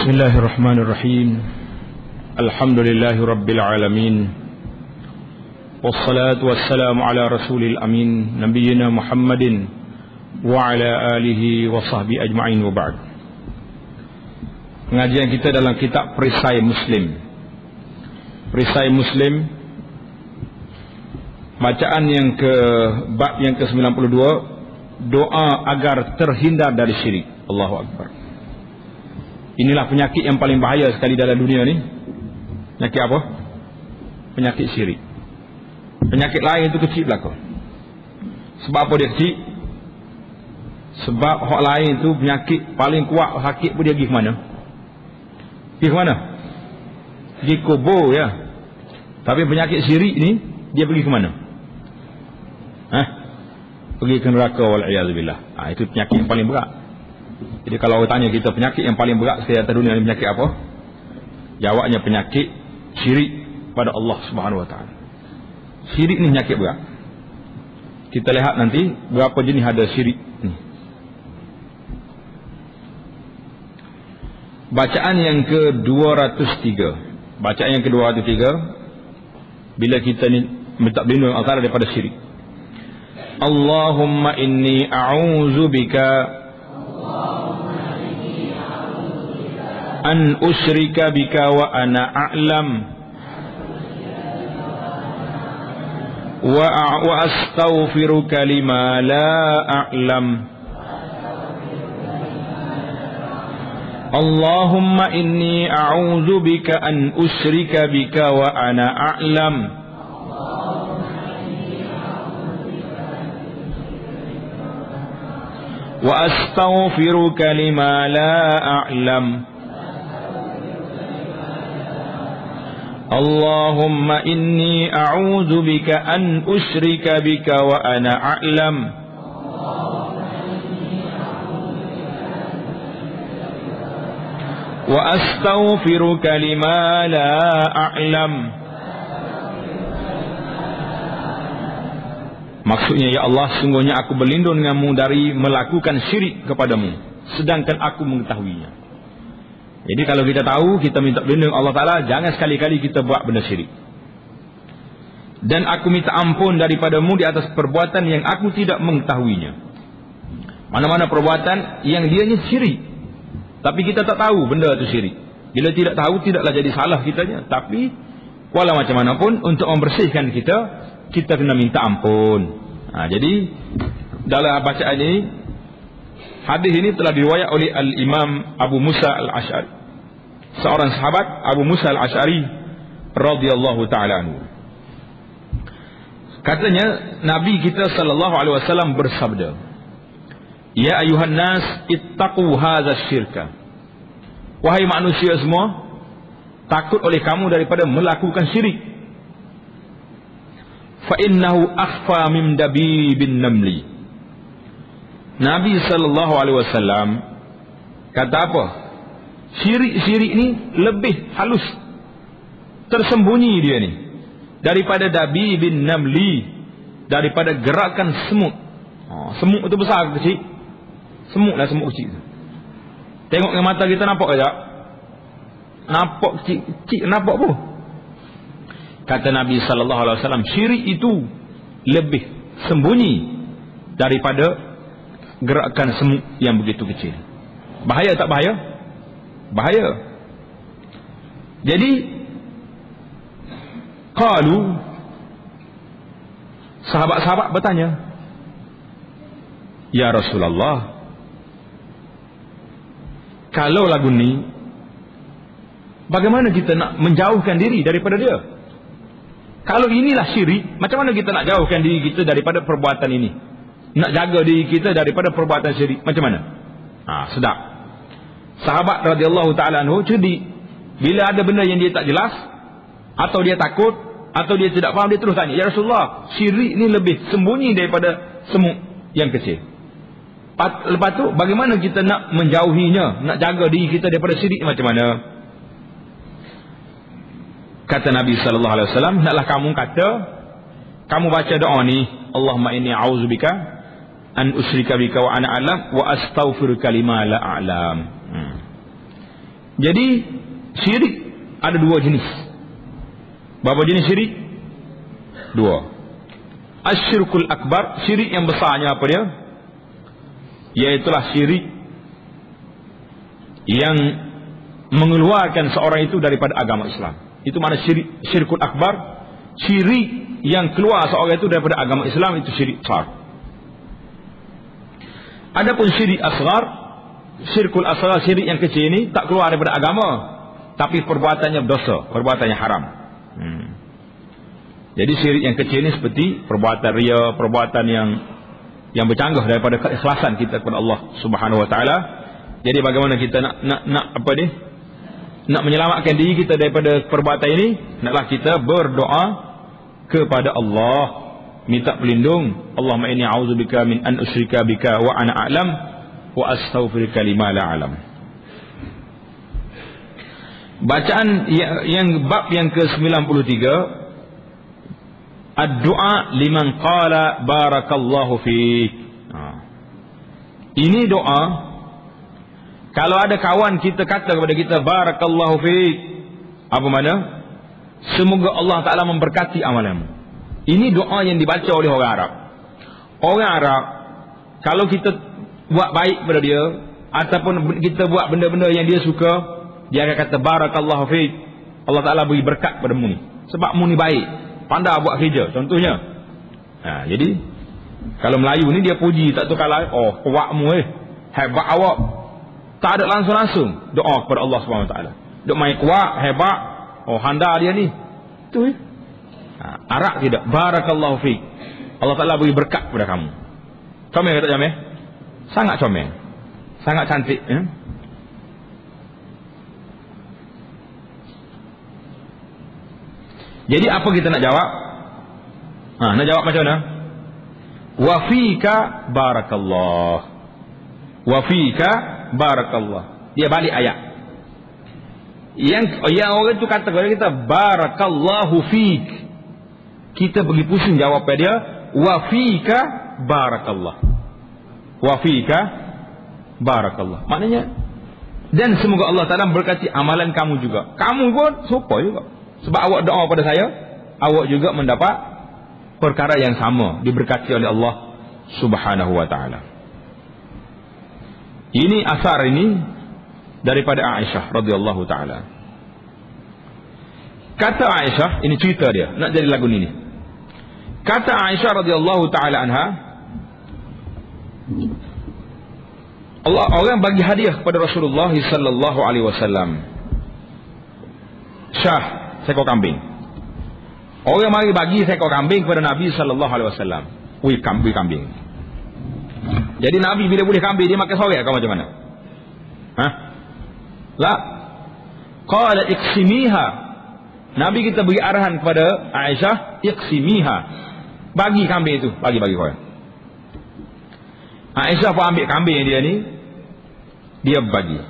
Bismillahirrahmanirrahim. Alhamdulillahi rabbil alamin. Wassalatu wassalamu ala rasulil amin, nabiyyina Muhammadin wa ala alihi wa sahbihi ajma'in, wa ba'd. Pengajian kita dalam kitab Perisai Muslim. Perisai Muslim, bacaan bab yang ke-92, doa agar terhindar dari syirik. Allahu Akbar. Inilah penyakit yang paling bahaya sekali dalam dunia ni. Penyakit apa? Penyakit syirik. Penyakit lain itu kecil belaka. Sebab apa dia kecil? Sebab hak lain itu penyakit paling kuat, sakit pun dia pergi ke mana? Pergi ke mana? Pergi kubur ya. Tapi penyakit syirik ni dia pergi ke mana? Pergi ke neraka, wal'iyadzubillah. Itu penyakit yang paling berat. Jadi kalau orang tanya kita penyakit yang paling berat sekali atas dunia ni penyakit apa? Jawabnya penyakit syirik pada Allah Subhanahu Wa Taala. Syirik ni penyakit berat. Kita lihat nanti berapa jenis ada syirik ni. Bacaan yang ke-203. Bacaan yang ke-203, bila kita ni minta berlindung antara daripada syirik. Allahumma inni a'udzubika an usyrika bika wa ana a'lam wa astaghfiruka lima la a'lam. Allahumma inni a'udzu bika an usyrika bika wa ana a'lam wa astaghfiruka lima la a'lam. Allahumma inni a'udzu bika an usyrika bika wa ana a'lam wa astaghfiruka lima la a'lam. Maksudnya, ya Allah, sungguhnya aku berlindung denganmu dari melakukan syirik kepadamu sedangkan aku mengetahuinya. Jadi kalau kita tahu, kita minta berlindung Allah Ta'ala, jangan sekali-kali kita buat benda syirik. Dan aku minta ampun daripadamu di atas perbuatan yang aku tidak mengetahuinya. Mana-mana perbuatan yang dianya syirik, tapi kita tak tahu benda itu syirik. Bila tidak tahu, tidaklah jadi salah kitanya. Tapi walau macam mana pun, untuk membersihkan kita, kita kena minta ampun. Jadi dalam bacaan ini, hadis ini telah diriwayat oleh Al-Imam Abu Musa Al-Asy'ari, seorang sahabat Abu Musa Al-Asy'ari radhiyallahu ta'ala anhu. Katanya, Nabi kita sallallahu alaihi wasallam bersabda, ya ayuhan nas ittaqu hadza syirka. Wahai manusia semua, takut oleh kamu daripada melakukan syirik. Fa innahu akhfa min dabibin namli. Nabi sallallahu alaihi wasallam kata apa? Syirik-syirik ni lebih halus, tersembunyi dia ni, daripada dabi bin namli, daripada gerakan semut. Semut itu besar ke kecil? Semut lah, semut kecil. Tengok dengan mata kita nampak ke tak? Nampak kecil, nampak apa? Kata Nabi sallallahu alaihi wasallam, syirik itu lebih sembunyi daripada gerakan semut yang begitu kecil. Bahaya tak bahaya? Bahaya. Jadi qalu, sahabat-sahabat bertanya, ya Rasulullah, kalau lagu ni, bagaimana kita nak menjauhkan diri daripada dia? Kalau inilah syirik, macam mana kita nak jauhkan diri kita daripada perbuatan ini? Nak jaga diri kita daripada perbuatan syirik, macam mana? Sedap. Sahabat radhiyallahu ta'ala anhu cerdik. Bila ada benda yang dia tak jelas, atau dia takut, atau dia tidak faham, dia terus tanya, ya Rasulullah, syirik ni lebih sembunyi daripada semut yang kecil. Lepas tu, bagaimana kita nak menjauhinya, nak jaga diri kita daripada syirik, macam mana? Kata Nabi sallallahu alaihi wasallam, naklah kamu baca doa ni, Allahumma inni a'udzubika an usyrika bika wa ana a'lam wa astaghfiruka lima la a'lam. Jadi syirik ada dua jenis. Berapa jenis syirik? Dua. Asyirkul akbar, syirik yang besarnya apa dia? Iaitulah syirik yang mengeluarkan seorang itu daripada agama Islam. Itu mana syirkul akbar, syirik yang keluar seorang itu daripada agama Islam, itu syirik besar. Adapun syirik asghar, syirkul asghar, syirik yang kecil ini tak keluar daripada agama, tapi perbuatannya berdosa, perbuatannya haram. Jadi syirik yang kecil ini seperti perbuatan riya, perbuatan yang bercanggah daripada keikhlasan kita kepada Allah Subhanahu wa taala. Jadi bagaimana kita nak menyelamatkan diri kita daripada perbuatan ini? Naklah kita berdoa kepada Allah, minta pelindung. Allahumma inni a'udzubika min an usyrika bika wa ana a'lam wa astaghfiruka lima la a'lam. Bacaan yang bab yang ke-93, ad-du'a liman qala barakallahu fiik. Ini doa kalau ada kawan kita kata kepada kita barakallahu fiik, apa makna? Semoga Allah Ta'ala memberkati amalanmu. Ini doa yang dibaca oleh orang Arab. Orang Arab, kalau kita buat baik kepada dia, ataupun kita buat benda-benda yang dia suka, dia akan kata barakallahu fiik, Allah Ta'ala beri berkat pada mu ni, sebab mu ni baik, pandai buat kerja, contohnya. Jadi kalau Melayu ni dia puji, tak tahu kalau kuatmu hebat awak, tak ada langsung doa kepada Allah Subhanahu Wa Taala. Dok main kuat, hebat, handal dia ni. Tu Arab tidak, barakallahu fiik, Allah Taala beri berkat kepada kamu. Comel ke tak comel? Sangat comel, sangat cantik. Jadi apa kita nak jawab? Nak jawab macam mana? Wa fika barakallah, wa fika barakallah. Dia balik ayat. Yang orang tu kata kepada kita barakallahu fik, kita pergi pusing jawab pada dia wa fika barakallah, wa fika barakallah. Maknanya, dan semoga Allah Ta'ala memberkati amalan kamu juga. Kamu pun serupa juga. Sebab awak doa pada saya, awak juga mendapat perkara yang sama, diberkati oleh Allah Subhanahu wa taala. Ini asar ini daripada Aisyah radhiyallahu taala. Kata Aisyah, ini cerita dia, nak jadi lagu ini. Kata Aisyah radhiyallahu taala anha, orang bagi hadiah kepada Rasulullah sallallahu alaihi wasallam seekor kambing. Orang mari bagi seekor kambing kepada Nabi sallallahu alaihi wasallam. Kambing. Jadi Nabi bila boleh kambing, dia makan sorek kau macam mana? La. Qala iqsimiha. Nabi kita beri arahan kepada Aisyah, iqsimiha. Bagi kambing itu, bagi kau. Aisyah pun ambil kambing dia ni, dia bagi,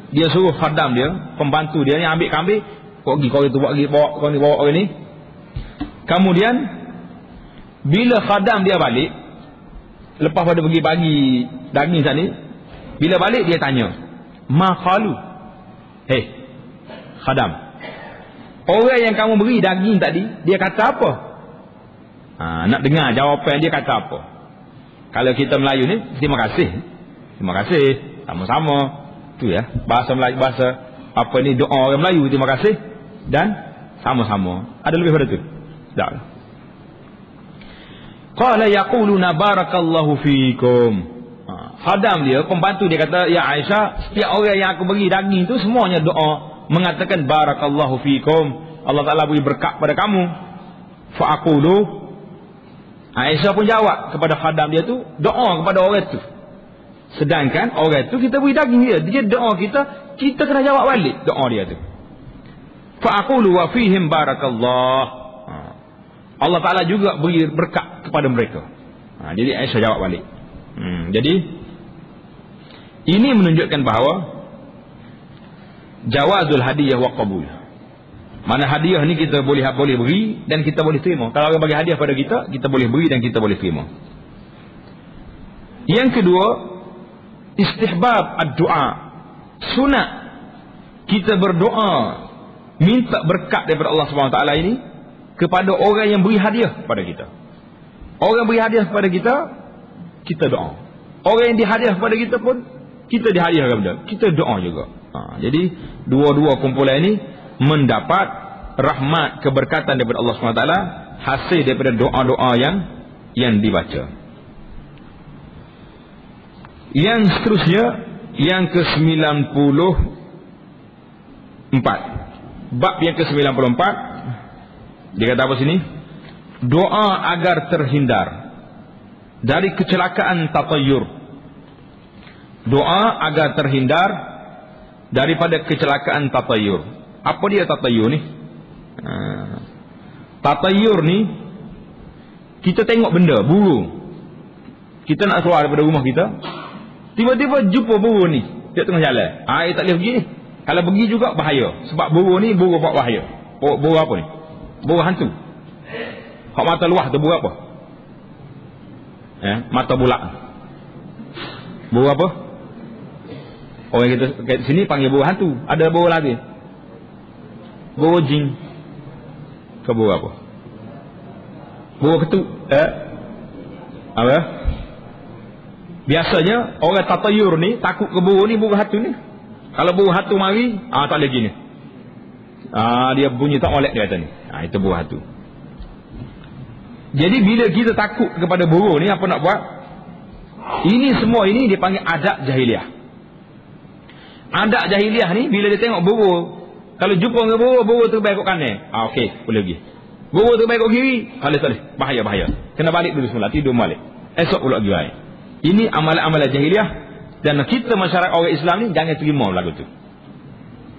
dia suruh khadam dia, pembantu dia ni ambil kambing, kau pergi, kau itu bawa, kau ni bawa orang ni. Kemudian bila khadam dia balik, lepas pada pergi bagi daging tadi, bila balik dia tanya, ma qalu, khadam, orang yang kamu beri daging tadi, dia kata apa? Nak dengar jawapan dia kata apa. Kalau kita Melayu ni, terima kasih, sama-sama. Tu ya, bahasa Melayu, bahasa apa ni, doa orang Melayu, terima kasih dan sama-sama. Ada lebih pada tu? Tak. Qala yaquluna barakallahu fiikum. Khadam dia, pembantu dia kata, ya Aisyah, setiap orang yang aku beri daging tu semuanya doa mengatakan barakallahu fiikum, Allah Taala beri berkat pada kamu. Fa aqulu, Aisyah pun jawab kepada khadam dia tu, doa kepada orang tu. Sedangkan orang tu kita beri daging dia doa kita kena jawab balik doa dia tu. Fa aqulu wa fihim barakallah, Allah Ta'ala juga beri berkat kepada mereka. Jadi Aisyah jawab balik. Jadi ini menunjukkan bahawa jawazul hadiyah wa qabul. Mana hadiah ni kita boleh beri dan kita boleh terima. Kalau orang bagi hadiah pada kita boleh beri dan kita boleh terima. Yang kedua, istihbab ad-du'a, sunat kita berdoa minta berkat daripada Allah Subhanahu Wa Taala ini kepada orang yang beri hadiah kepada kita. Orang beri hadiah kepada kita, kita doa. Orang yang dihadiah kepada kita pun, kita dihadiahkan benda, kita doa juga. Jadi dua-dua kumpulan ini mendapat rahmat keberkatan daripada Allah Subhanahu Wa Taala hasil daripada doa-doa yang dibaca. Yang seterusnya, yang ke-94, bab yang ke-94, dia kata apa sini? Doa agar terhindar dari kecelakaan tatayur. Doa agar terhindar daripada kecelakaan tatayur. Apa dia tatayur ni? Tatayur ni, kita tengok benda, burung. Kita nak keluar daripada rumah kita, tiba-tiba jumpa burung ni dia tengah jalan. Dia tak boleh pergi ni. Kalau pergi juga bahaya. Sebab burung ni burung buat bahaya. Burung apa ni? Burung hantu. Hak mata luah tu burung apa? Mata bulat. Burung apa? Orang kita kat sini panggil burung hantu. Ada burung lagi. Burung jin. Ke burung apa? Burung ketuk. Apa? Biasanya orang tatayur ni takut ke burung ni, burung hantu ni. Kalau burung hantu mari, tak boleh gini. Dia bunyi tak molek dia kata ni. Itu burung hantu. Jadi bila kita takut kepada burung ni, apa nak buat? Ini semua ini dipanggil adab jahiliah. Adab jahiliah ni bila dia tengok burung, kalau jumpa dengan burung terbaik kat kanan. Okey, boleh pergi. Burung terbaik kat kiri, tak boleh. Bahaya. Kena balik dulu semula, tidur balik. Esok pula pergi balik. Ini amalan-amalan jahiliah, dan kita masyarakat orang Islam ni jangan terima lagu tu.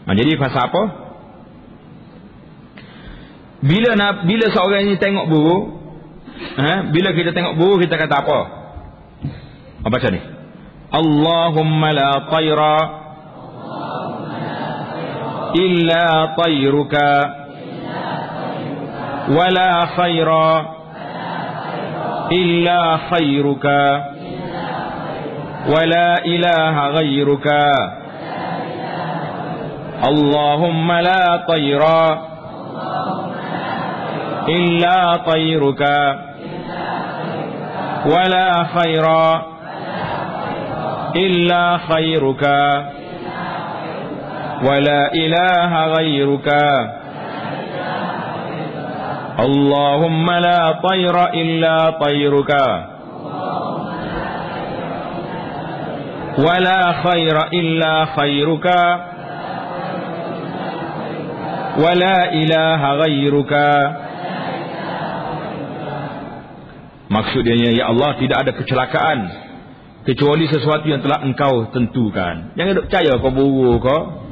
Jadi pasal apa? Bila seorang ini tengok burung, bila kita tengok burung, kita kata apa? Baca ni. Allahumma la tayra illa tayruka wala khayra illa khayruka wala ilaha ghayruka. Allahumma la tayra illa tayruka wala khayra illa khayruka wala ilaha ghayruka. Allahumma la tayra illa tayruka wala khayra illa khayruka wala ilaha ghayruka. Maksudnya, ya Allah, tidak ada kecelakaan kecuali sesuatu yang telah Engkau tentukan. Jangan duk percaya kau burung kau,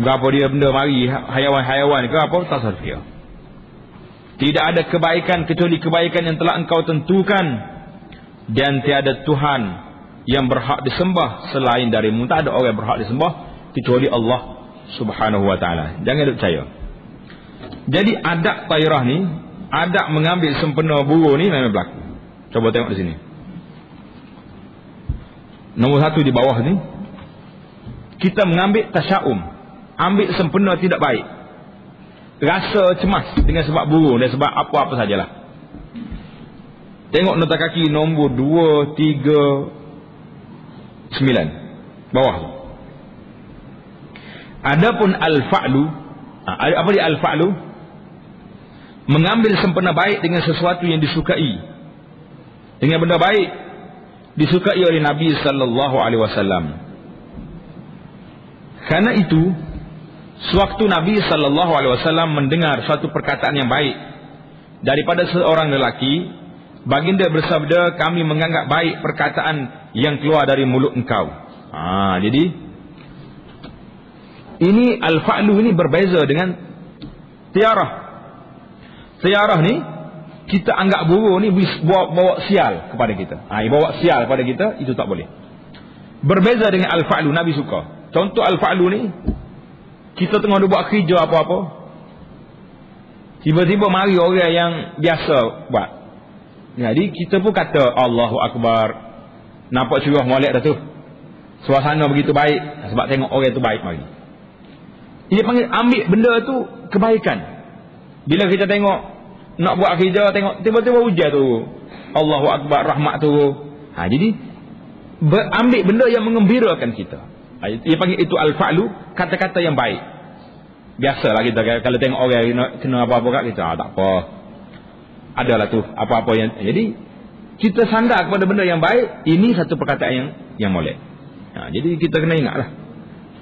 berapa dia benda mari, hayawan-hayawan ke apa, tak serfia. Tidak ada kebaikan kecuali kebaikan yang telah Engkau tentukan, dan tiada Tuhan yang berhak disembah selain darimu. Tak ada orang yang berhak disembah kecuali Allah Subhanahu Wa Taala. Jangan duk percaya. Jadi adab tayrah ni, adab mengambil sempena burung ni memang berlaku. Coba tengok di sini. Nombor 1 di bawah ni, kita mengambil tasya'um, ambil sempena tidak baik, rasa cemas dengan sebab burung dan sebab apa-apa sajalah. Tengok nota kaki nombor 2, 3, 9 bawah tu. Adapun al-fa'lu, apa dia al-fa'lu? Mengambil sempena baik dengan sesuatu yang disukai, dengan benda baik disukai oleh Nabi sallallahu alaihi wasallam. Karena itu, sewaktu Nabi sallallahu alaihi wasallam mendengar suatu perkataan yang baik daripada seorang lelaki, baginda bersabda, kami menganggap baik perkataan yang keluar dari mulut engkau. Jadi ini al-fa'lu ini berbeza dengan tiarah. Tiarah ni kita anggap burung ni bawa sial kepada kita. Bawa sial kepada kita, itu tak boleh. Berbeza dengan al-fa'lu, Nabi suka. Contoh al-fa'lu ni, kita tengah buat kerja apa-apa, tiba-tiba mari orang yang biasa buat. Jadi kita pun kata Allahu Akbar. Nampak curah molek dah tu. suasana begitu baik sebab tengok orang tu baik mari. Dia panggil ambil benda tu kebaikan. Bila kita tengok nak buat kerja, tengok tiba-tiba hujan tu, Allahu Akbar, rahmat tu. Jadi ambil benda yang mengembirakan kita. Dia panggil itu al-fa'lu, kata-kata yang baik. Biasalah kita kalau tengok orang kena apa-apa kat kita, tak apa. Adalah tu apa-apa yang, jadi kita sandar kepada benda yang baik. Ini satu perkataan yang molek. Jadi kita kena ingatlah,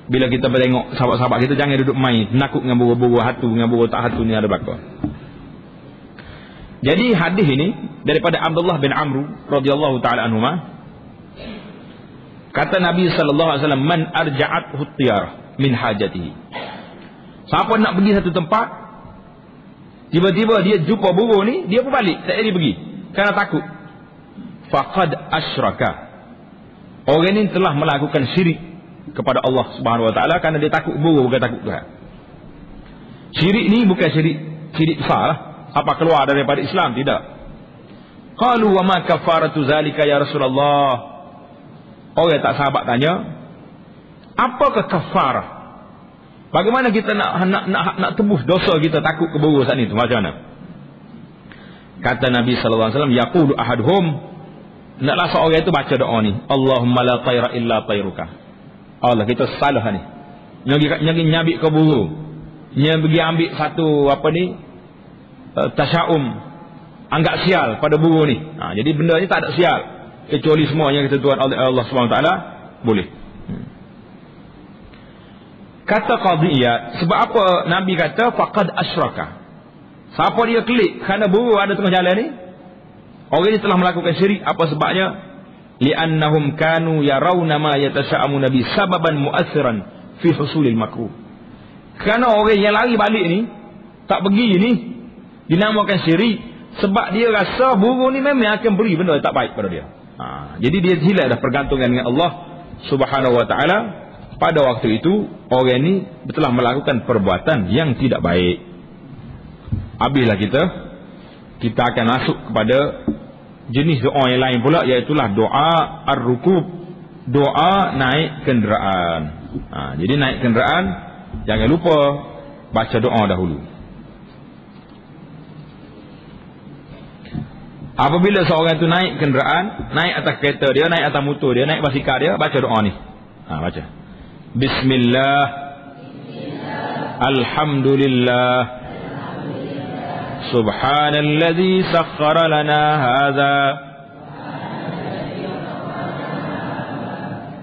bila kita tengok sahabat-sahabat kita, jangan duduk main nakut dengan buru-buru hatu, dengan buru tak hatu ni ada belaka. Jadi hadis ini daripada Abdullah bin Amr radhiyallahu taala anhuma, kata Nabi sallallahu alaihi wasallam, man arja'athu tiyarah min hajatihi. Siapa nak pergi satu tempat, tiba-tiba dia jumpa burung ni, dia pun balik, tak jadi pergi kerana takut. Faqad asyraka. Orang ini telah melakukan syirik kepada Allah Subhanahu wa taala kerana dia takut burung, bukan takut Tuhan. Syirik ni bukan syirik besar lah. Apa keluar daripada Islam? Tidak. Qalu wa ma kafaratu zalika ya Rasulullah. Orang tak sahabat tanya, apakah kafarah? Bagaimana kita nak tebus dosa kita takut ke burung saat ni tu, macam mana? Kata Nabi sallallahu alaihi wasallam, yaqulu ahaduhum, naklah seorang itu baca doa ni, Allahumma la tayra illa tayruka. Allah, kita salah ni. Nyabik ke burung. Nya pergi ambil satu apa ni? Tasyaum, anggap sial pada burung ni. Jadi benda ni tak ada sial, kecuali semua yang ketentuan Allah SWT boleh. Kata Qadiyah, sebab apa Nabi kata faqad asyraka? Siapa dia klik kerana burung ada tengah jalan ni, orang ni telah melakukan syirik. Apa sebabnya? Li'annahum kanu yarawna ma yatasha'amu nabi sababan mu'assiran fi husulil makruh. Kerana orang yang lari balik ni, tak pergi ni, dinamakan syirik sebab dia rasa burung ni memang akan beri benda tak baik pada dia. Jadi dia hilang dah pergantungan dengan Allah Subhanahu wa taala. Pada waktu itu orang ni telah melakukan perbuatan yang tidak baik. Habislah kita akan masuk kepada jenis doa yang lain pula, iaitu doa ar-rukub, doa naik kenderaan. Jadi naik kenderaan jangan lupa baca doa dahulu. Apabila seorang itu naik kenderaan, naik atas kereta dia, naik atas motor dia, naik basikal dia, baca doa ni. Baca. Bismillah. Alhamdulillah. Subhanalladzi sakhkhara lana hadza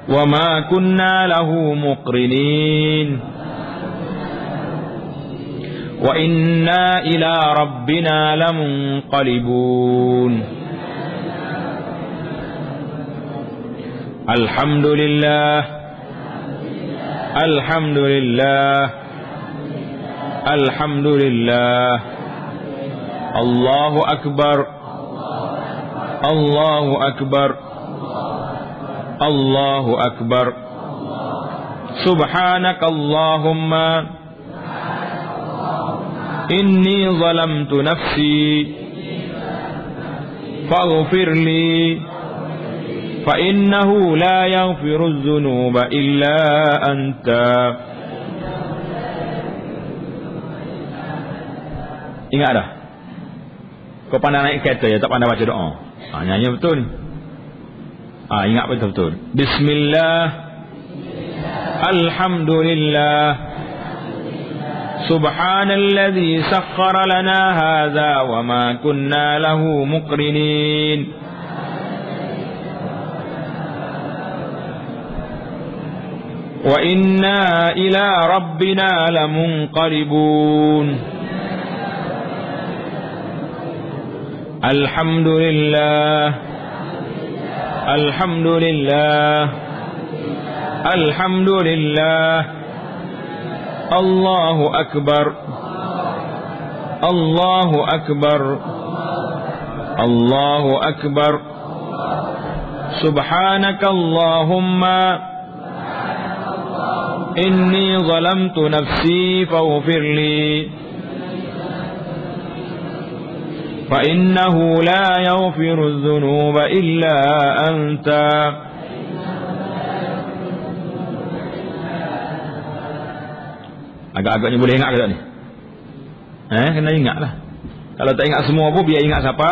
wa ma kunna lahu muqrinin. Wa inna ila rabbina lamunqalibun. Alhamdulillah. Alhamdulillah. Alhamdulillah. Allahu akbar. Allahu akbar. Allahu akbar. Subhanakallahumma inni zalamtu nafsi faghfir li fa innahu la yaghfiru dzunuba illa anta. Ingat dah, kau pandai naik kereta ya, tak pandai baca doa. Nyanyi betul ni. Ingat betul-betul. Bismillah. Alhamdulillah. Subhanalladzi sakhkhara lana hadza wa ma kunna lahu muqrinin. Wa inna ila rabbina lamunqalibun. Alhamdulillah. Alhamdulillah. Alhamdulillah. Allahu akbar. Allahu akbar. Allahu akbar. Subhanakallahumma inni zalamtu nafsi faghfir li fa innahu la yaghfiru dzunuba illa anta. Agak-agaknya boleh ingat ke tak ni? Kena ingat lah. Kalau tak ingat semua pun, biar ingat siapa?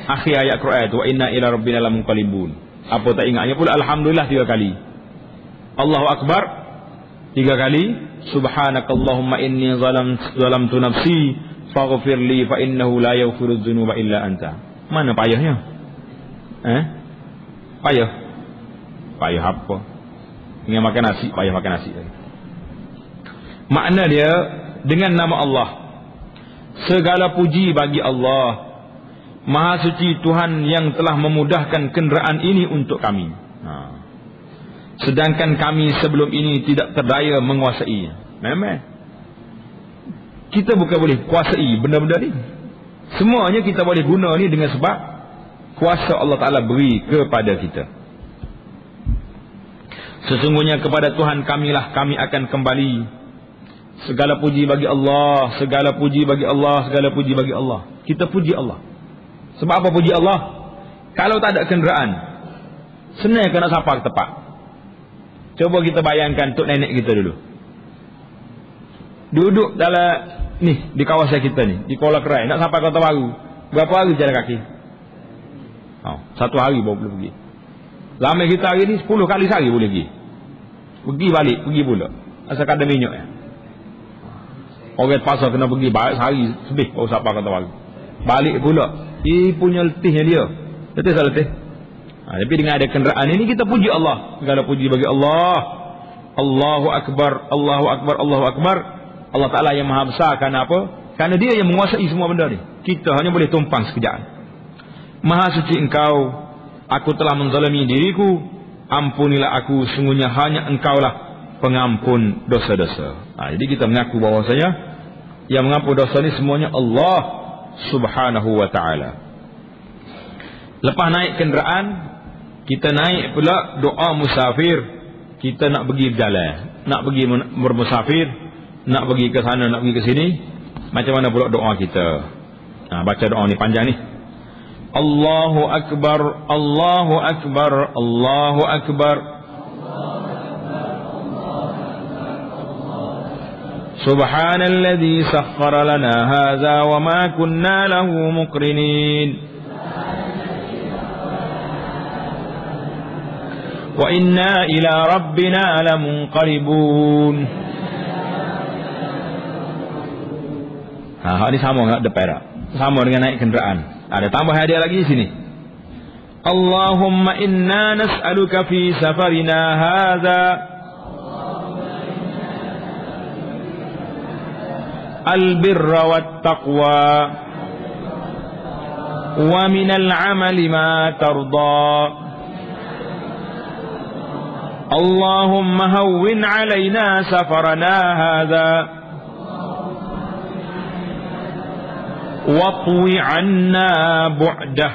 Akhir ayat Quran tu, wa inna ila rabbina lamunqalibun. Apa tak ingatnya pula alhamdulillah 3 kali. Allahu akbar 3 kali. Subhanakallahumma inni zalamtu nafsi faghfirli fa innahu la yaghfiru dzunuba illa anta. Mana payahnya? Payah. Payah apa? Ingin makan nasi, payah makan nasi. Makna dia dengan nama Allah. Segala puji bagi Allah, Maha suci Tuhan yang telah memudahkan kenderaan ini untuk kami. Sedangkan kami sebelum ini tidak terdaya menguasainya. Memang kita bukan boleh kuasai benda-benda ni. Semuanya kita boleh guna ni dengan sebab kuasa Allah Ta'ala beri kepada kita. Sesungguhnya kepada Tuhan kamilah kami akan kembali. Segala puji bagi Allah, segala puji bagi Allah, segala puji bagi Allah. Kita puji Allah. Sebab apa puji Allah? Kalau tak ada kenderaan, senang kena sapa ke tempat. Coba kita bayangkan tok nenek kita dulu. Duduk dalam ni di kawasan kita ni, di Kuala Kerai, nak sampai Kota Baru. Berapa hari jalan kaki? 1 hari baru boleh pergi. Lama kita hari ni 10 kali sehari boleh pergi. Pergi balik, pergi pula. Asalkan ada minyak ya. Orang pasal kena pergi balik sehari lebih baru sampai Kota Baru. Balik pula. Dia punya letihnya dia. Letih tak letih? Tapi dengan ada kenderaan ini kita puji Allah. Segala puji bagi Allah. Allahu Akbar, Allahu Akbar, Allahu Akbar. Allah Ta'ala yang maha besar. Kerana apa? Kerana dia yang menguasai semua benda ni. Kita hanya boleh tumpang sekejap. Maha suci engkau, aku telah menzalimi diriku, ampunilah aku, sungguhnya hanya engkaulah pengampun dosa-dosa. Jadi kita mengaku bahawasanya yang mengampun dosa ni semuanya Allah Subhanahu wa ta'ala. Lepas naik kenderaan, kita naik pula doa musafir. Kita nak pergi berjalan, nak pergi bermusafir, nak pergi ke sana, nak pergi ke sini. Macam mana pula doa kita? Baca doa ni panjang ni. Allahu Akbar, Allahu Akbar, Allahu Akbar. Subhanalladzi sakhkhara lana hadza wa ma kunna lahu muqrinin. Wa inna ila rabbina lamunqalibun. Ini sama dengan depan tak? Sama dengan naik kenderaan. Ada tambah hadiah lagi di sini. Allahumma inna nas'aluka fi safarina hadza al-birra wat-taqwa wa minal 'amali ma tarda. Allahumma hawwin 'alaina safarana hadza واطوي عنا بعده.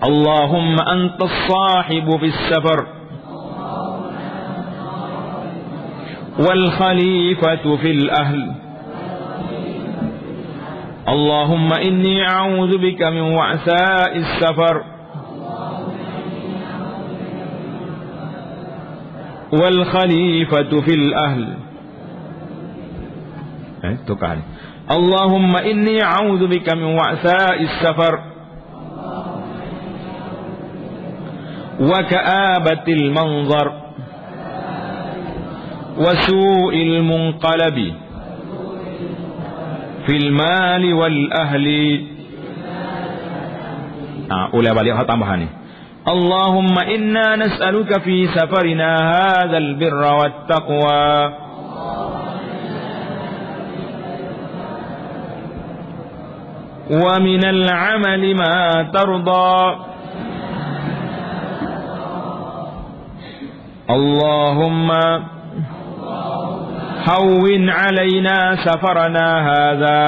اللهم أنت الصاحب في السفر والخليفة في الأهل. اللهم إني أعوذ بك من وعثاء السفر والخليفة في الأهل. tukar. Allahumma inni a'udzu bika min wa'sa'is safar wa ka'abatil manzar wa su'il munqalabi fil mali wal ahli. Ulah balik tambahan ni. Allahumma inna nas'aluka fi safarina hadzal birra wat taqwa wa minal 'amali ma tarda. Allahumma hawwin 'alaina safarana hadza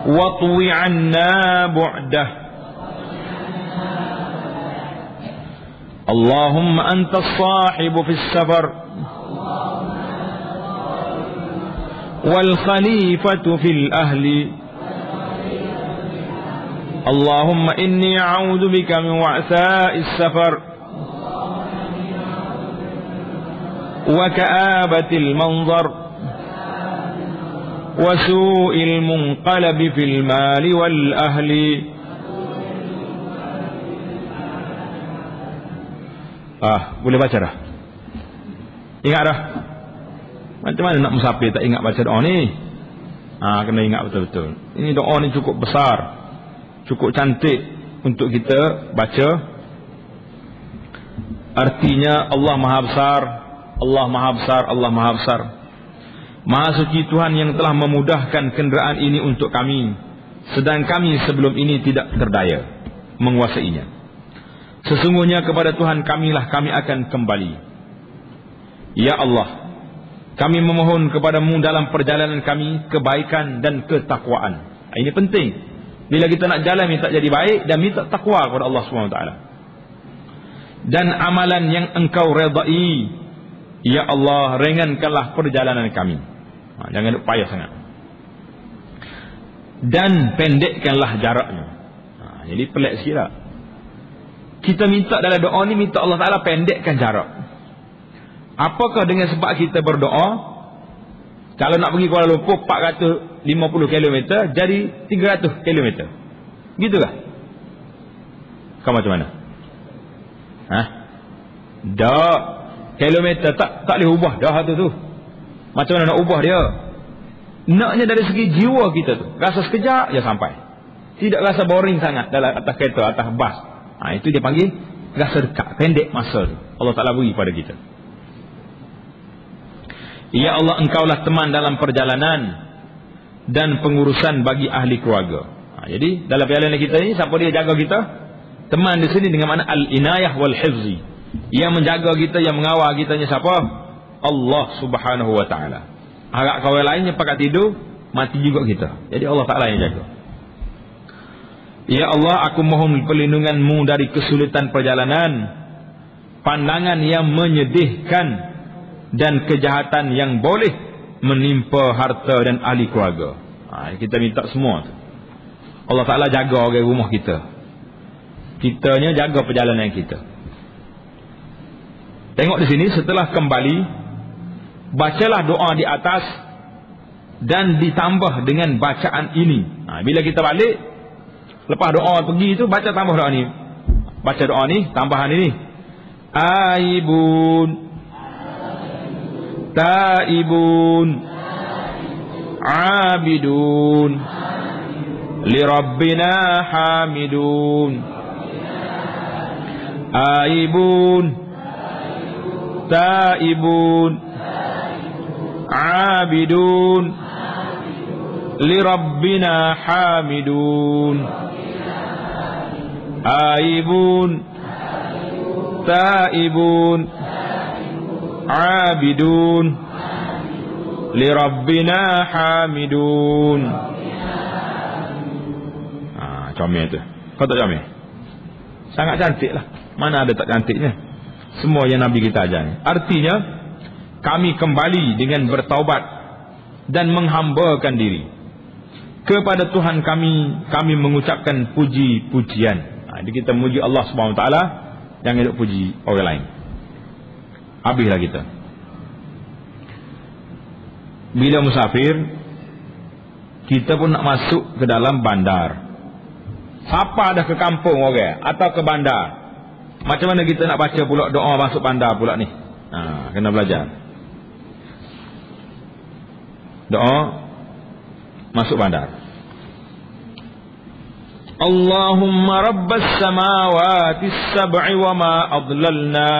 watwi 'anna bu'dah. Allahumma anta as-sahibu fis safar والخليفة في الأهل. اللهم إني أعوذ بك من وعثاء السفر wa ka'abatil manzar wa su'il munqalabi fil mali wal ahli. Boleh baca dah? Ingat dah? Macam mana nak musafir tak ingat baca doa ni? Kena ingat betul-betul. Ini doa ni cukup besar, cukup cantik untuk kita baca. Artinya Allah Maha Besar, Allah Maha Besar, Allah Maha Besar. Maha suci Tuhan yang telah memudahkan kenderaan ini untuk kami, sedang kami sebelum ini tidak berdaya menguasainya. Sesungguhnya kepada Tuhan kamilah kami akan kembali. Ya Allah, kami memohon kepadamu dalam perjalanan kami kebaikan dan ketakwaan. Ini penting. Bila kita nak jalan minta jadi baik dan minta takwa kepada Allah SWT. Dan amalan yang engkau redai. Ya Allah, ringankanlah perjalanan kami. Jangan payah sangat. Dan pendekkanlah jaraknya. Jadi pelik sikit lah. Kita minta dalam doa ni, minta Allah Ta'ala pendekkan jarak. Apakah dengan sebab kita berdoa, kalau nak pergi Kuala Lumpur 450 km jadi 300 km, gitu kah? Kau macam mana? Dah kilometer tak boleh ubah dah tu. Macam mana nak ubah dia? Naknya dari segi jiwa kita tu, rasa sekejap je sampai. Tidak rasa boring sangat dalam atas kereta, atas bas. Itu dia panggil rasa dekat, pendek masa tu. Allah Ta'ala beri pada kita. Ya Allah, engkaulah teman dalam perjalanan dan pengurusan bagi ahli keluarga. Jadi dalam perjalanan kita ni, siapa dia jaga kita? Teman di sini dengan makna al-inayah wal hifzi. Yang menjaga kita, yang mengawal kita ni siapa? Allah Subhanahu wa Ta'ala. Harap kawan lainnya pakat tidur, mati juga kita. Jadi Allah Ta'ala yang jaga. Ya Allah, aku mohon perlindungan-Mu dari kesulitan perjalanan, pandangan yang menyedihkan, dan kejahatan yang boleh menimpa harta dan ahli keluarga. Kita minta semua tu. Allah Ta'ala jaga orang rumah kita. Kitanya jaga perjalanan kita. Tengok di sini, setelah kembali, bacalah doa di atas dan ditambah dengan bacaan ini. Bila kita balik, lepas doa pergi tu, baca tambah doa ni. Baca doa ni, tambahan ini. Aibun, taibun, abidun, li Rabbina hamidun. Aibun, taibun, abidun, li Rabbina hamidun. Aibun, taibun, abidun, li Rabbina hamidun. Comel tu. Kau tak comel? Sangat cantik lah. Mana ada tak cantiknya? Semua yang Nabi kita ajar ni. Artinya, kami kembali dengan bertaubat dan menghambakan diri kepada Tuhan kami. Kami mengucapkan puji-pujian. Jadi kita memuji Allah SWT, jangan duk puji orang lain. Habislah kita. Bila musafir, kita pun nak masuk ke dalam bandar. Siapa dah ke kampung orang atau ke bandar, macam mana kita nak baca pula doa masuk bandar pula ni? Kena belajar doa masuk bandar. Allahumma rabbas samawati as-sab'i wa ma adlalna,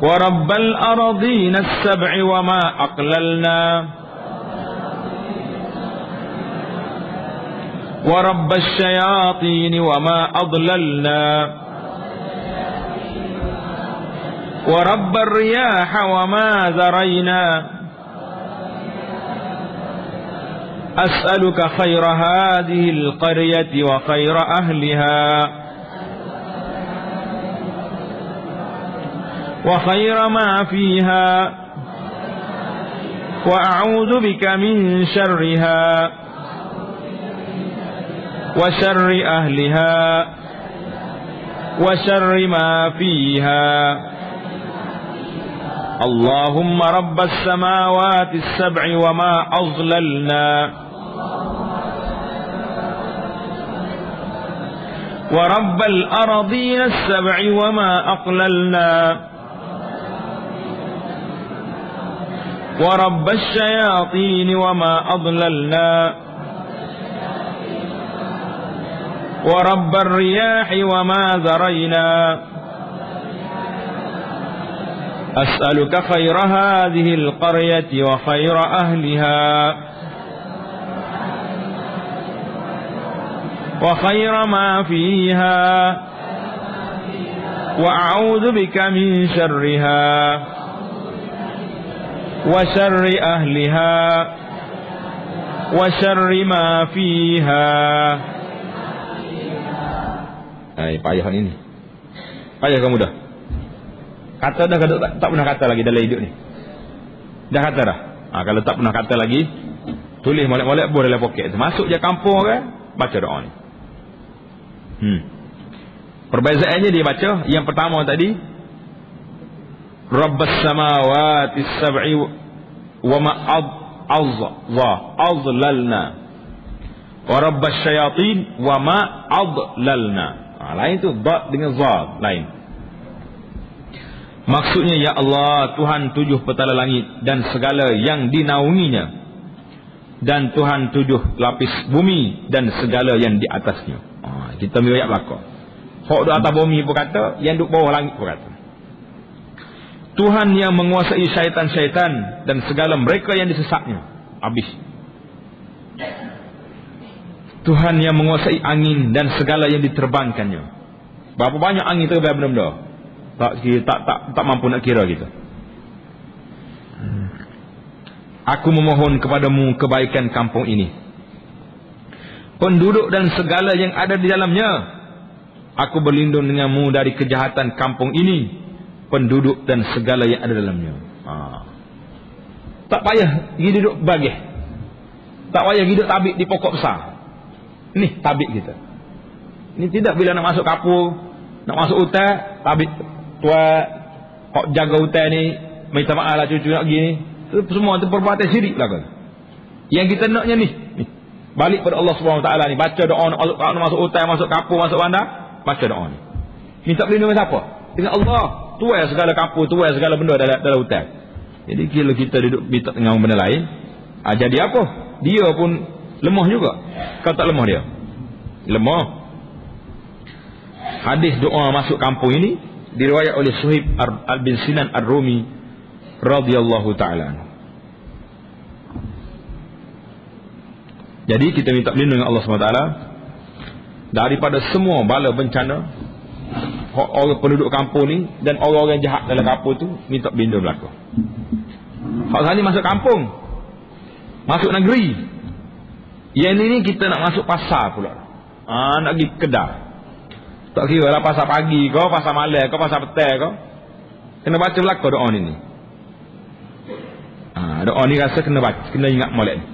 wa rabbal ardina as-sab'i wa ma aqlalna, wa rabbas syayatin wa ma adlalna, wa rabbar riyah wa ma zarayna. As'aluka khaira hadhihi al-qaryati wa khaira ahliha wa khaira ma fiha wa a'udzu bika min syarriha wa syarri ahliha وشر ما فيها اللهم رب السماوات السبع وما أضللنا ورب الأرضين السبع وما أقللنا ورب الشياطين وما أضللنا ورب الرياح وما ذرينا أسألك خير هذه القرية وخير أهلها وخير ما فيها وأعوذ بك من شرها وشر أهلها وشر ما فيها. Payah ini. Payah kamu dah. Kata dah tak pernah kata lagi dalam hidup ni. Dah kata dah. Kalau tak pernah kata lagi, tulis molek-molek boleh dalam poket. Masuk je kampung kan, baca doa ni. Perbezaannya dia baca yang pertama tadi, Rabbas samawati sab'i wa ma adlalna wa rabbas syayatin wa ma adlalna. Lain tu dad dengan za, lain. Maksudnya, ya Allah, Tuhan 7 petala langit dan segala yang dinaunginya, dan Tuhan 7 lapis bumi dan segala yang di atasnya. Kita meriak belakang. Hak duduk atas bumi pun kata, yang duduk bawah langit pun kata. Tuhan yang menguasai syaitan-syaitan dan segala mereka yang disesatnya. Habis. Tuhan yang menguasai angin dan segala yang diterbangkannya. Berapa banyak angin terbang benda-benda? Tak mampu nak kira kita. Aku memohon kepadamu kebaikan kampung ini, penduduk dan segala yang ada di dalamnya. Aku berlindung denganmu dari kejahatan kampung ini, penduduk dan segala yang ada dalamnya. Tak payah hidup bagih. Tak payah hidup tabik di pokok besar. Ni tabik kita. Ni tidak bila nak masuk kapur, nak masuk hutan, tabik tuan kok jaga hutan ni, minta maaf lah cucu nak pergi ni. Semua tu perbuatan syirik lah kan. Yang kita naknya ni balik pada Allah Subhanahu Wa Taala ni, baca doa nak masuk hutan, masuk kapur, masuk bandar, baca doa ni. Minta perlindungan siapa? Dengan Allah. Tuai segala kapur, tuai segala benda dalam hutan. Jadi kalau kita duduk minta dengan benda lain, jadi apa? Dia pun lemah juga. Kau tak lemah dia? Lemah. Hadis doa masuk kampung ini diriwayat oleh Suhaib bin Sinan Ar-Rumi radhiyallahu taala. Jadi kita minta perlindungan Allah SWT daripada semua bala bencana. Orang penduduk kampung ni dan orang-orang jahat dalam kampung tu minta perlindungan berlaku. Hak sekali masuk kampung, masuk negeri. Yang ini kita nak masuk pasar pula. Nak pergi kedai. Tak kira lah pasar pagi kau, pasar malam kau, pasar petang kau. Kena baca belakang doa ni. Doa ni rasa kena baca, kena ingat molek ni.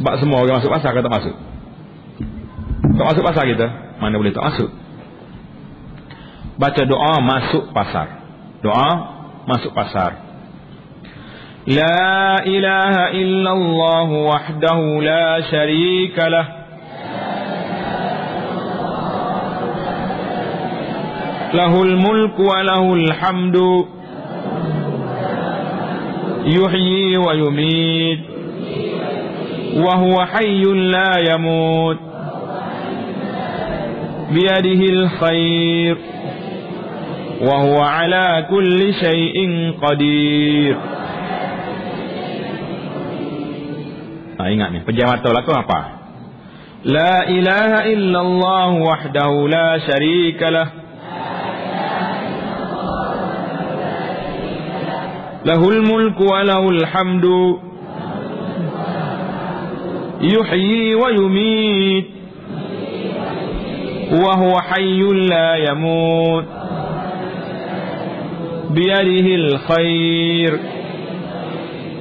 Sebab semua orang masuk pasar, kata masuk. Tak masuk pasar kita, mana boleh tak masuk. Baca doa masuk pasar. Doa masuk pasar. La ilaha illallah wahdahu la syarika lah. Lahul mulku wa lahul hamdu. Yuhyi wa yumit. Wa huwa hayyun la yamut. Biyadihil khair. Wa huwa ala kulli syai'in qadir. Ingat ni, pejam mata belakang apa? La ilaha illallah wahdahu la syarika lah. Lahul mulku wa lahul hamdu. Yuhyi wa yumit. Wa huwa hayyun la yamut. Biyadihil khair.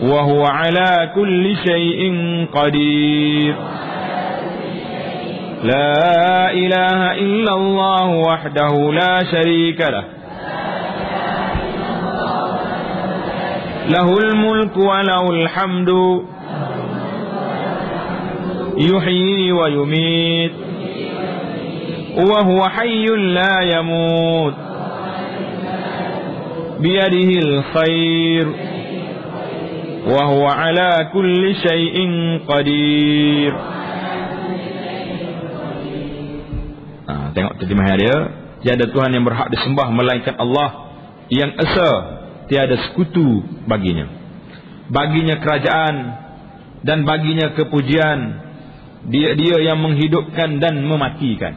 Wa huwa ala kulli syai'in qadir. La ilaha illallah wahdahu la syarika lah. Lahul mulku wa lahul hamdu. Yuhyi wa yumit. Wa huwa hayyun la yamut. Biyadihil khair. Wa huwa ala kulli syai'in qadir. Tengok terjemahan dia. Tiada Tuhan yang berhak disembah melainkan Allah yang esa, tiada sekutu baginya. Baginya kerajaan dan baginya kepujian. Dia yang menghidupkan dan mematikan.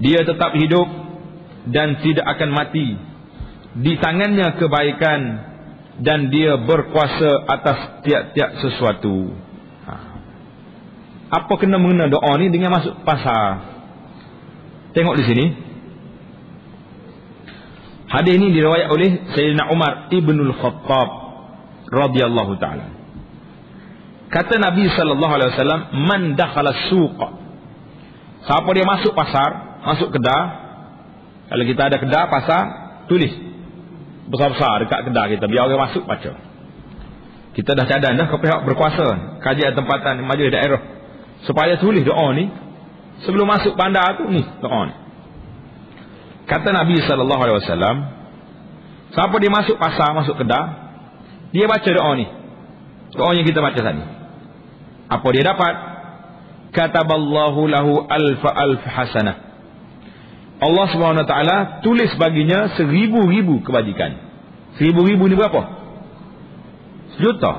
Dia tetap hidup dan tidak akan mati. Di tangannya kebaikan dan dia berkuasa atas tiap-tiap sesuatu. Apa kena mengena doa ni dengan masuk pasar? Tengok di sini. Hadis ini diriwayat oleh Sayyidina Umar Ibnul Khattab radhiyallahu taala. Kata Nabi sallallahu alaihi wasallam, "Man dakhala suq." Siapa dia masuk pasar, masuk kedai. Kalau kita ada kedai pasar, tulis besar-besar dekat kedai kita biar orang masuk baca. Kita dah cadang dah ke pihak berkuasa, kajian tempatan majlis daerah supaya tulis doa ni sebelum masuk bandar tu ni doa ni. Kata Nabi sallallahu alaihi wasallam, siapa dia masuk pasar, masuk kedai, dia baca doa ni. Doa yang kita baca tadi. Apa dia dapat? Kataballahu lahu alf hasanah. Allah Subhanahu wa taala tulis baginya 1000 kebajikan. 1000 ni berapa? Sejuta.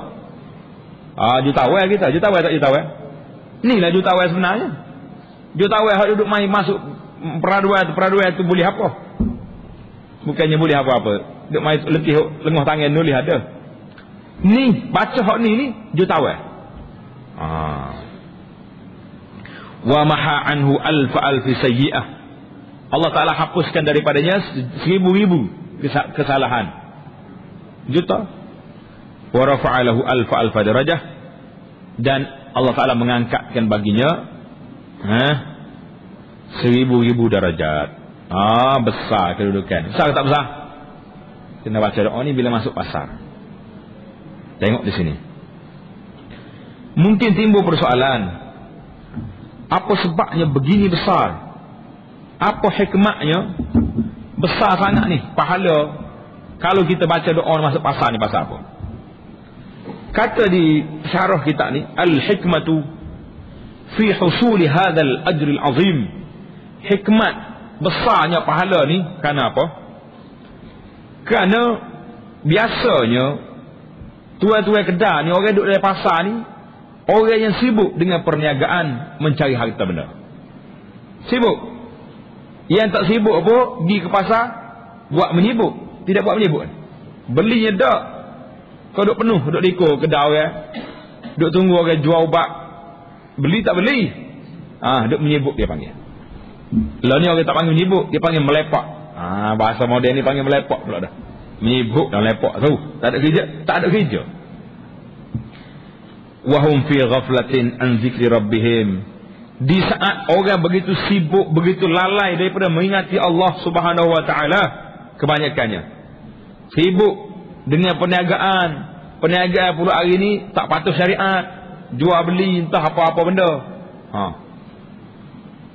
Jutawan kita, jutawan tak jutawan? Inilah jutawan sebenarnya. Jutawan hak duduk main masuk peraduan tu boleh apa? Bukannya boleh apa-apa. Duduk main letih lengah tangan nulis ada. Ni baca hak ni jutawan. Wa maha anhu alf sayyi'ah. Allah Taala hapuskan daripadanya 1000 kesalahan. Juta. Wa rafa'alahu alf darajah. Dan Allah Taala mengangkatkan baginya 1000 darajat. Besar kedudukan. Besar tak besar? Kena baca doa ni bila masuk pasar. Tengok di sini. Mungkin timbul persoalan. Apa sebabnya begini besar? Apa hikmahnya besar sangat ni pahala kalau kita baca doa masuk pasar ni? Pasal apa? Kata di syarah kita ni, al-hikmatu fi husuli hadzal ajr al-azim. Hikmat besarnya pahala ni kerana apa? Kerana biasanya tuan-tuan kedai ni, orang duduk dalam pasar ni, orang yang sibuk dengan perniagaan mencari harta benda. Sibuk. Yang tak sibuk apa, pergi ke pasar buat menyibuk. Tidak buat menyibuk. Belinya dak. Kau duduk penuh, duduk diko kedai orang. Duduk tunggu orang jual ubat. Beli tak beli. Duduk menyibuk dia panggil. Lah ni orang tak panggil menyibuk, dia panggil melepak. Bahasa moden ni panggil melepak pula dah. Menyibuk dan lepak tu. Tak ada kerja, tak ada kerja. Wahum fi ghaflatin an zikri rabbihim. Di saat orang begitu sibuk, begitu lalai daripada mengingati Allah Subhanahu wa taala, kebanyakannya sibuk dengan perniagaan. Perniagaan pula hari ni tak patuh syariat, jual beli entah apa-apa benda.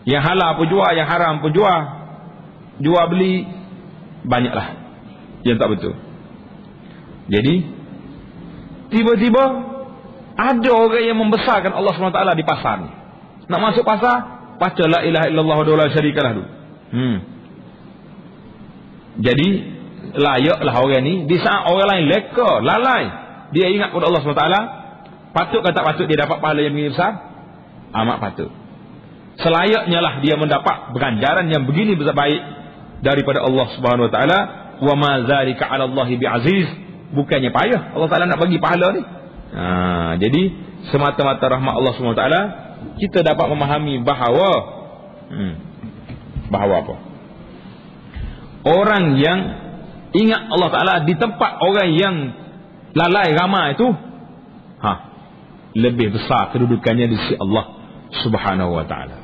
Yang halal pun jual, yang haram pun jual. Jual beli banyaklah yang tak betul. Jadi tiba-tiba ada orang yang membesarkan Allah SWT di pasar ni. Nak masuk pasar, baca la ilaha illallah wa la syarikalah dulu. Jadi layaklah orang ni, di saat orang lain leka, lalai, dia ingat kepada Allah SWT, patut ke tak patut dia dapat pahala yang begini besar? Amat patut. Selayaknya lah dia mendapat ganjaran yang begini besar baik daripada Allah Subhanahu wa taala. Wa ma zalika 'ala Allahi bi'aziz. Bukannya payah Allah Taala nak bagi pahala ni. Jadi semata-mata rahmat Allah Subhanahu wa taala kita dapat memahami bahawa apa? Orang yang ingat Allah Taala di tempat orang yang lalai ramai itu lebih besar kedudukannya di sisi Allah Subhanahu wa taala.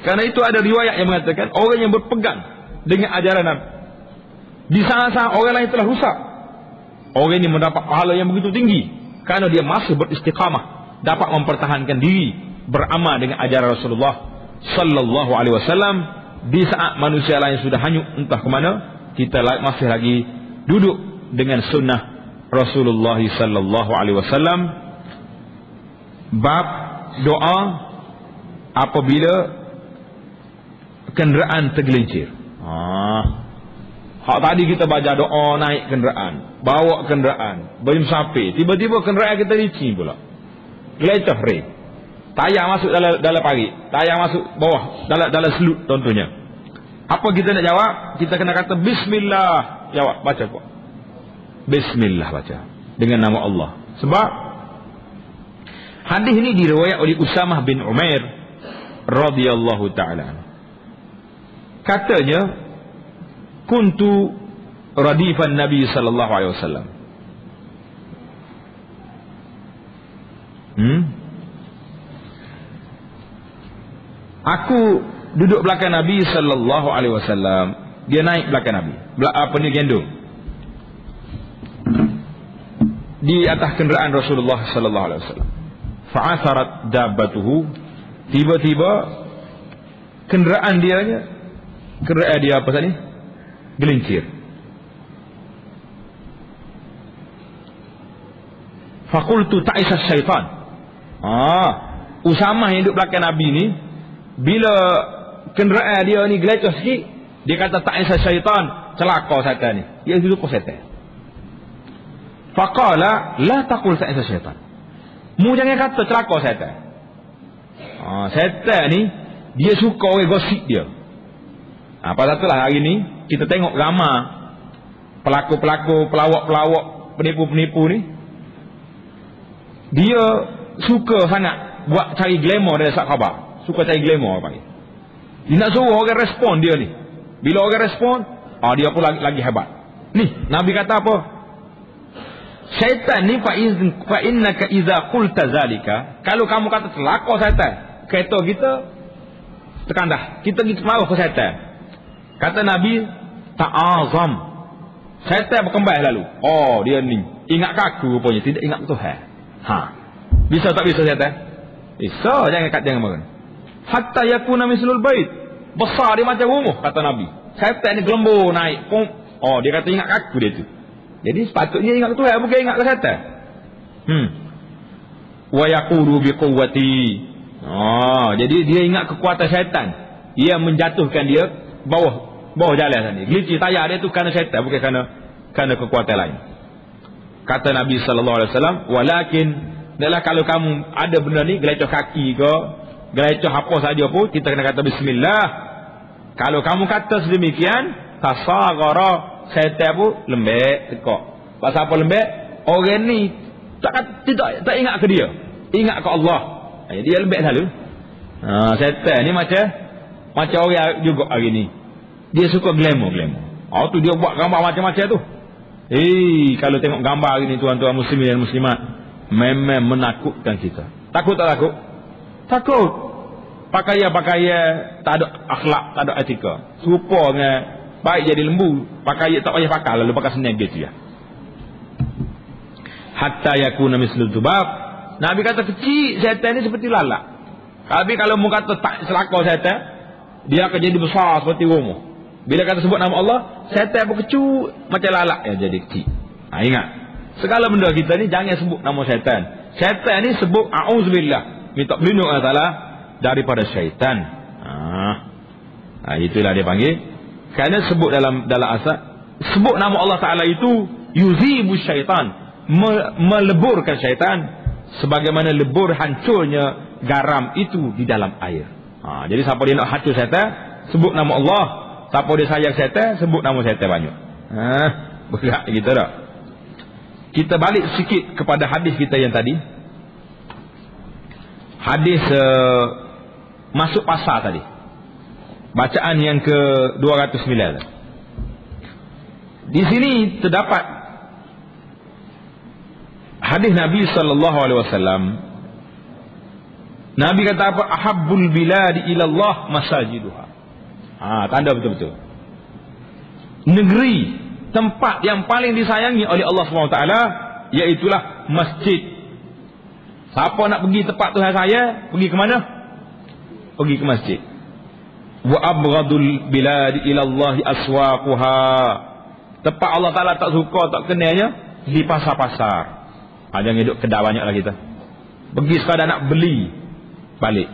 Karena itu ada riwayat yang mengatakan orang yang berpegang dengan ajaran Nabi, di saat-saat orang lain telah rusak, orang ini mendapat pahala yang begitu tinggi karena dia masih beristiqamah, dapat mempertahankan diri beramal dengan ajaran Rasulullah sallallahu alaihi wasallam. Di saat manusia lain sudah hanyut entah ke mana, kita masih lagi duduk dengan sunnah Rasulullah sallallahu alaihi wasallam. Bab doa apabila kenderaan tergelincir. Hak tadi kita baca doa naik kenderaan, bawa kenderaan, bermusafir, tiba-tiba kenderaan kita licin pula, gelecah rem, tayar masuk dalam pagi, tayar masuk bawah dalam selut contohnya. Apa kita nak jawab? Kita kena kata bismillah. Jawab, baca kok. Bismillah, baca dengan nama Allah. Sebab hadis ini diriwayat oleh Usamah bin Umair radhiyallahu taala. Katanya, kuntu radifan Nabi sallallahu alaihi wasallam. Aku duduk belakang Nabi sallallahu alaihi wasallam. Dia naik belakang Nabi. Gendong di atas kenderaan Rasulullah sallallahu alaihi wasallam. Fa'atharat dabbatuhu. Tiba-tiba kenderaan dia apa tadi? Gelincir. Faqultu ta'isa syaitan. Usamah yang duduk belakang Nabi ni, bila kenderaan dia ni gelecah sikit, dia kata ta'isa syaitan, celaka syaitan ni. Dia duduk syaitan. Faqala la taqul ta'isa syaitan. Mu jangan kata celaka syaitan. Syaitan ni dia suka orang gosip dia. Pasal itulah hari ni kita tengok ramai pelakon-pelakon, pelawak-pelawak, penipu-penipu ni, dia suka sangat buat cari glamour dari sak khabar. Suka cari glamour apa ni. Dia nak suruh orang respon dia ni. Bila orang respon, dia pun lagi hebat. Ni Nabi kata apa? Syaitan ni fa innaka idza qulta zalika, kalau kamu kata celaka syaitan, kereta kita terkandah, kita marah ke syaitan. Kata Nabi, ta'azam, syaitan berkembang lalu. Dia ni ingat aku rupanya, tidak ingat Tuhan. Bisa tak bisa syaitan? Bisa, jangan marah. Hatta yakuna mislul bait, besar dia macam rumah, kata Nabi. Syaitan ni gelembur naik. Dia kata ingat aku dia tu. Jadi sepatutnya ingat Tuhan, bukan ingat ke syaitan. Wa yaqulu biquwwati. Jadi dia ingat kekuatan syaitan. Ia menjatuhkan dia bawah jalan tadi. Gelicir tayar dia tu kerana syaitan, bukan kerana kekuatan lain. Kata Nabi sallallahu alaihi wasallam, walakin adalah kalau kamu ada benda ni, gelecah kaki ke, gelecah apa saja pun, kita kena kata bismillah. Kalau kamu kata sedemikian, tasagara, syaitan pun lembek tekak. Pasal apa lembek? Orang ni tidak ingat ke dia, ingat ke Allah. Dia lembek selalu. Syaitan ni macam orang juga hari ni. Dia suka glamour. Tu dia buat gambar macam-macam tu. Kalau tengok gambar hari ni, tuan-tuan muslimin dan muslimat, memang menakutkan kita. Takut tak takut? Takut. Pakaian tak ada akhlak, tak ada etika. Serupa dengan baik jadi lembu, pakaian tak payah pakai, lalu pakai senang gitu ya. Hatta yakuna mislul dzubab. Nabi kata kecil syaitan ni seperti lalat. Tapi kalau mu kata tak selaka syaitan, dia akan jadi besar seperti rumah. Bila kata sebut nama Allah, syaitan pun kecil macam lalat yang jadi kecil. Ingat, segala benda kita ni jangan sebut nama syaitan. Syaitan ni sebut a'udzubillah, minta berlindung Allah Ta'ala daripada syaitan. Itulah dia panggil. Kerana sebut dalam asal, sebut nama Allah Ta'ala itu yuzibu syaitan, meleburkan syaitan, sebagaimana lebur hancurnya garam itu di dalam air. Jadi siapa dia nak hancur syaitan, sebut nama Allah. Siapa dia sayang syaitan, sebut nama syaitan banyak. Berat kita tak? Kita balik sikit kepada hadis kita yang tadi. Hadis masuk pasar tadi. Bacaan yang ke-209. Di sini terdapat hadis Nabi sallallahu alaihi wasallam Nabi kata apa? Ahabbul biladi ilallah masajiduha. Tanda betul-betul. Negeri, tempat yang paling disayangi oleh Allah SWT, iaitulah masjid. Siapa nak pergi tempat Tuhan saya, pergi ke mana? Pergi ke masjid. Wa abghadul biladi ilallahi aswaquha. Tempat Allah Ta'ala tak suka, tak kenalnya, di pasar-pasar. Jangan hidup kedai banyak lah kita. Pergi sekadar nak beli, balik.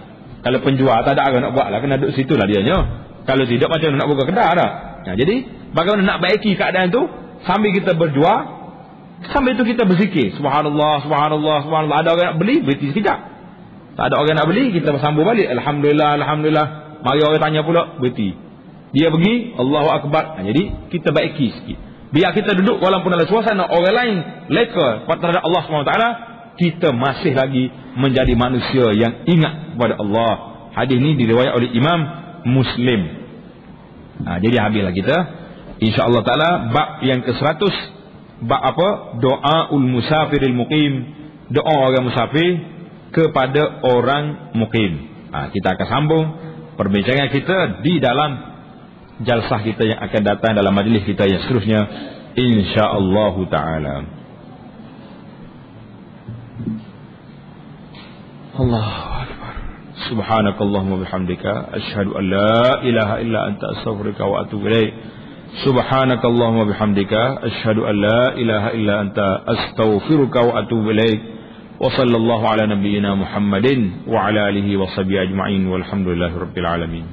Kalau penjual tak ada orang nak buat lah, kena duduk situ lah dia nya. Kalau tidak, macam nak buka kedai dah. Jadi bagaimana nak baiki keadaan tu? Sambil kita berjual, sambil itu kita berzikir, subhanallah, subhanallah, subhanallah. Ada orang nak beli, berhenti sekejap. Tak ada orang nak beli, kita bersambung balik, alhamdulillah, alhamdulillah. Mari orang tanya pula, berhenti. Dia pergi, Allahu Akbar. Jadi kita baiki sikit. Biar kita duduk walaupun dalam suasana orang lain leka terhadap Allah SWT, kita masih lagi menjadi manusia yang ingat kepada Allah. Hadis ini diriwayat oleh Imam Muslim. Jadi habislah kita, insya-Allah taala, bab yang ke-100, bab apa? Doaul musafiril muqim, doa orang musafir kepada orang muqim. Kita akan sambung perbincangan kita di dalam jalsah kita yang akan datang, dalam majlis kita yang seterusnya, insya-Allah taala. Allahu akbar. Subhanakallahumma bihamdika asyhadu an la ilaha illa anta astaghfiruka wa atubu ilaik. Subhanakallahumma bihamdika asyhadu an la ilaha illa anta astaghfiruka wa atubu ilaik. Wa sallallahu ala nabiyyina Muhammadin wa ala alihi wa sahbihi ajma'in walhamdulillahi rabbil alamin.